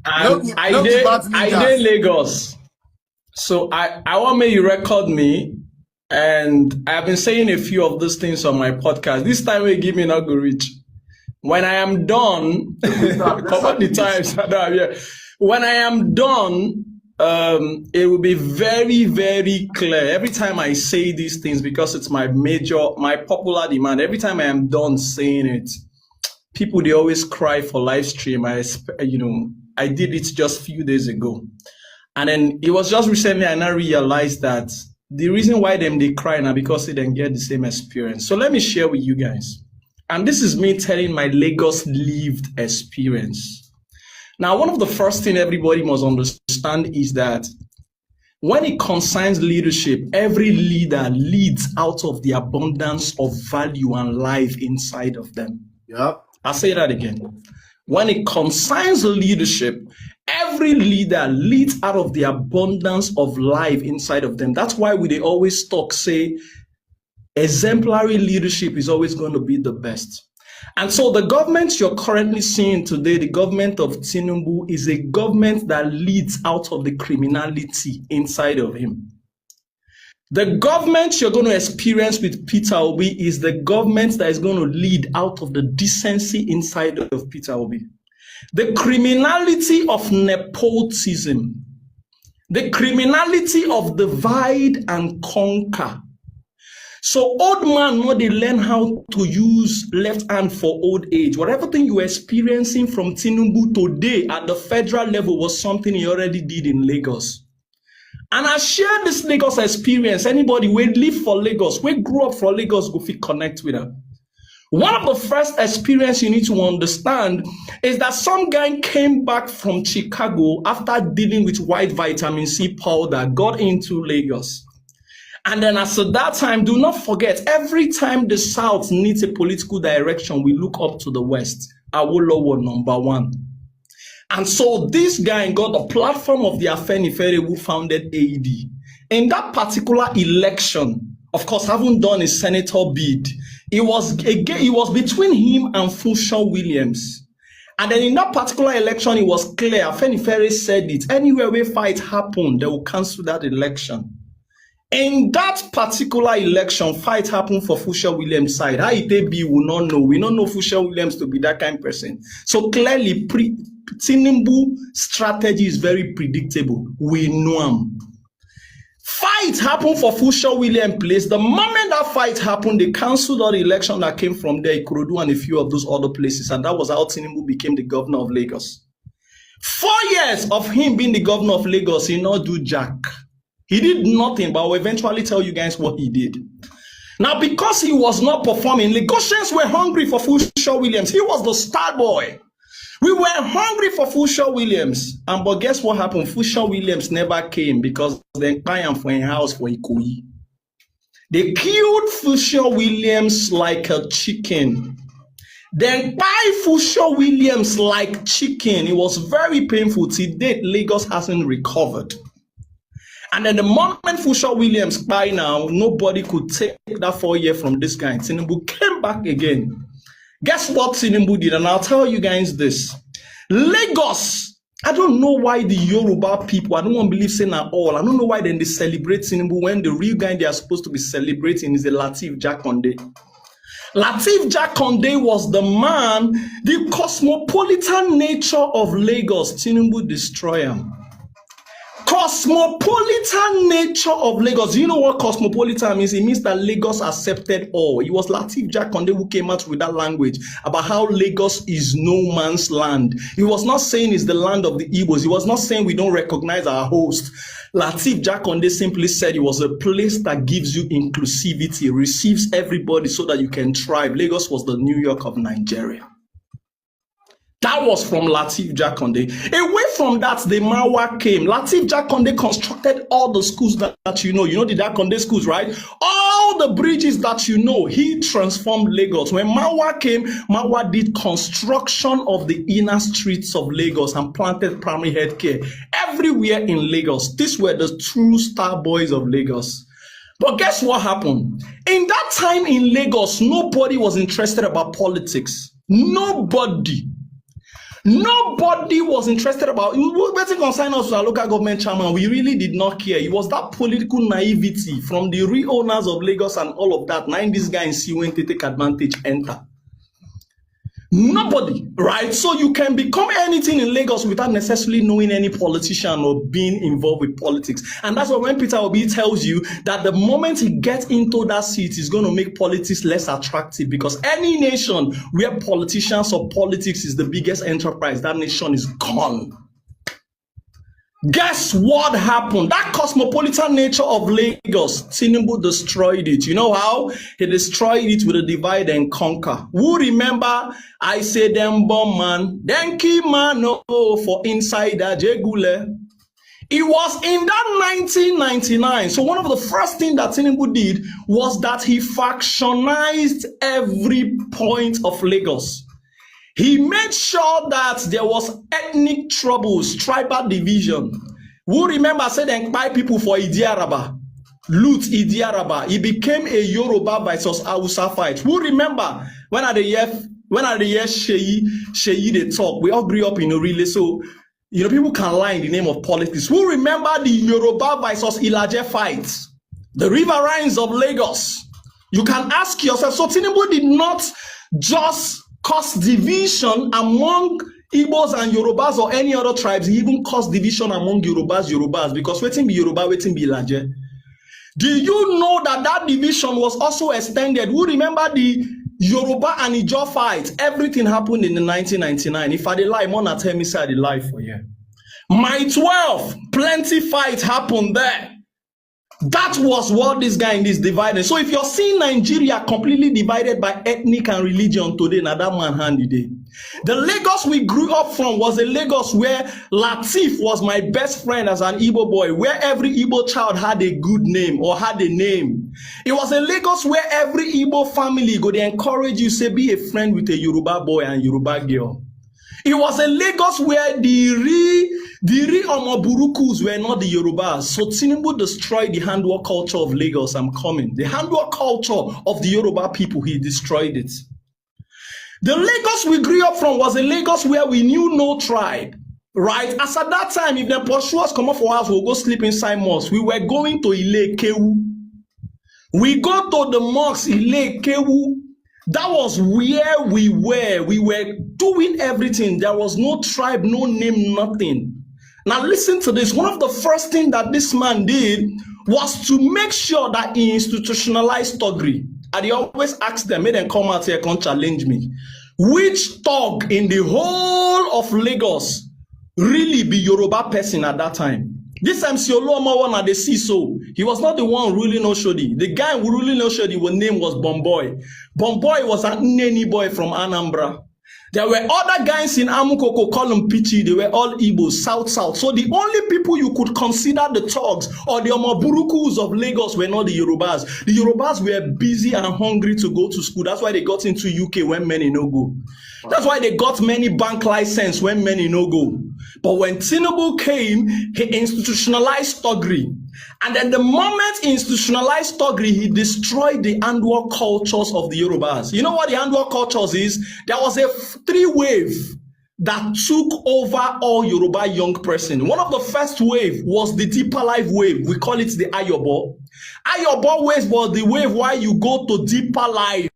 And I did Lagos. So I want me you record me. And I've been saying a few of these things on my podcast. This time we give me not go reach. When I am done, cover the times. When I am done, it will be very, very clear. Every time I say these things, because it's my popular demand, every time I am done saying it, people, they always cry for live stream. I did it just a few days ago. And then it was just recently I now realized that the reason why they cry now because they didn't get the same experience. So let me share with you guys. And this is me telling my Lagos lived experience. Now, one of the first things everybody must understand is that when it concerns leadership, every leader leads out of the abundance of value and life inside of them. Yep. I'll say that again. When it concerns leadership, every leader leads out of the abundance of life inside of them. That's why they always say, exemplary leadership is always going to be the best. And so the government you're currently seeing today, the government of Tinubu, is a government that leads out of the criminality inside of him. The government you're going to experience with Peter Obi is the government that is going to lead out of the decency inside of Peter Obi. The criminality of nepotism, the criminality of divide and conquer. So old man, when they learn how to use left hand for old age, whatever thing you're experiencing from Tinubu today at the federal level was something he already did in Lagos. And I share this Lagos experience. Anybody who live for Lagos, who grew up for Lagos, go fit connect with her. One of the first experience you need to understand is that some guy came back from Chicago after dealing with white vitamin C powder, got into Lagos. And then as at that time, do not forget, every time the South needs a political direction, we look up to the West. Awolowo number one. And so this guy got the platform of the Afenifere who founded AED. In that particular election, of course, haven't done a senator bid. It was between him and Funshaw Williams. And then in that particular election, it was clear. Afenifere said it. Anywhere where fight happened, they will cancel that election. In that particular election, fight happened for Funshaw Williams' side. How it be, we will not know. We don't know Funshaw Williams to be that kind of person. So clearly, Tinubu strategy is very predictable. We know him. Fight happened for Funshaw Williams place. The moment that fight happened, they cancelled all the election that came from there, Ikorodu and a few of those other places. And that was how Tinubu became the governor of Lagos. 4 years of him being the governor of Lagos, he not do jack. He did nothing, but I will eventually tell you guys what he did. Now, because he was not performing, Lagosians were hungry for Funshaw Williams. He was the star boy. We were hungry for Funshaw Williams. But guess what happened? Funshaw Williams never came because they buy him for a house for Ikoyi. They killed Funshaw Williams like a chicken. Then buy Funshaw Williams like chicken. It was very painful. To date, Lagos hasn't recovered. And then the moment Funshaw Williams buy now, nobody could take that 4 years from this guy. Tinubu came back again. Guess what Tinubu did? And I'll tell you guys this. Lagos, I don't know why the Yoruba people, I don't want to believe saying at all. I don't know why then they celebrate Tinubu when the real guy they are supposed to be celebrating is the Lateef Jakonde. Lateef Jakonde was the man, the cosmopolitan nature of Lagos. Tinubu destroy him. Cosmopolitan nature of Lagos. Do you know what cosmopolitan means? It means that Lagos accepted all. It was Lateef Jakonde who came out with that language about how Lagos is no man's land. He was not saying it's the land of the Igbos. He was not saying we don't recognize our host. Lateef Jakonde simply said it was a place that gives you inclusivity, receives everybody so that you can thrive. Lagos was the New York of Nigeria. That was from Lateef Jakonde. Away from that, the Marwa came. Lateef Jakonde constructed all the schools that you know. You know the Jakonde schools, right? All the bridges that you know. He transformed Lagos. When Marwa came, Marwa did construction of the inner streets of Lagos and planted primary health care everywhere in Lagos. These were the true star boys of Lagos. But guess what happened? In that time in Lagos, nobody was interested about politics. Nobody. Nobody was interested about it. Betting concern us to our local government chairman. We really did not care. It was that political naivety from the real owners of Lagos and all of that. Now this guy in see when they take advantage, enter. Nobody, right? So you can become anything in Lagos without necessarily knowing any politician or being involved with politics. And that's why when Peter Obi tells you that the moment he gets into that seat, he's going to make politics less attractive, because any nation where politicians or politics is the biggest enterprise, that nation is gone. Guess what happened? That cosmopolitan nature of Lagos, Tinubu destroyed it. You know how? He destroyed it with a divide and conquer. Who remember? I say them bomb man, then key man for insider Jegule. It was in that 1999. So one of the first things that Tinubu did was that he factionized every point of Lagos. He made sure that there was ethnic troubles, tribal division. Who remember I said and buy people for Idiaraba, loot Idiaraba. It became a Yoruba versus Hausa fight. Who remember when at the year Sheyi they talk? We all grew up in a relay, so people can lie in the name of politics. Who remember the Yoruba versus Ilaje fight? The riverines of Lagos. You can ask yourself. So Tinubu did not just cause division among Igbos and Yorubas or any other tribes. He even caused division among Yorubas, because waiting be Yoruba, waiting be Ilaje. Do you know that that division was also extended? Who remember the Yoruba and Ijaw fight? Everything happened in the 1999. If I dey lie, Mona tell me say I dey lie for you. My 12, plenty fight happened there. That was what this guy in this divided. So if you're seeing Nigeria completely divided by ethnic and religion today, now that man handy day. The Lagos we grew up from was a Lagos where Latif was my best friend as an Igbo boy, where every Igbo child had a good name or had a name. It was a Lagos where every Igbo family go to encourage you, say, be a friend with a Yoruba boy and Yoruba girl. It was a Lagos where the real Omoburukus were not the Yorubas. So Tinubu destroyed the handwork culture of Lagos. I'm coming. The handwork culture of the Yoruba people, he destroyed it. The Lagos we grew up from was a Lagos where we knew no tribe, right? As at that time, if the pursuers come up for us, we'll go sleep inside mosques. We were going to Ile Kewu. We go to the mosques, Ile Kewu. That was where we were. We were doing everything. There was no tribe, no name, nothing. Now listen to this. One of the first things that this man did was to make sure that he institutionalized thuggery. And he always asked them, made them come out here and challenge me. Which thug in the whole of Lagos really be Yoruba person at that time? This MC Oluomo one at the CISO, he was not the one ruling Oshodi. The guy who ruling Oshodi, his name was Bomboy. Bomboy was an Nneni boy from Anambra. There were other guys in Amukoko, call them Pichi. They were all Igbos, South. So the only people you could consider the thugs or the Omoburukus of Lagos were not the Yorubas. The Yorubas were busy and hungry to go to school. That's why they got into UK when many no go. That's why they got many bank license when many no go. But when Tinubu came, he institutionalized thuggery. And then the moment he institutionalized thuggery, he destroyed the handwork cultures of the Yorubas. You know what the handwork cultures is? There was a three-wave that took over all Yoruba young person. One of the first wave was the Deeper Life wave. We call it the Ayobo. Ayobo wave was the wave where you go to Deeper Life.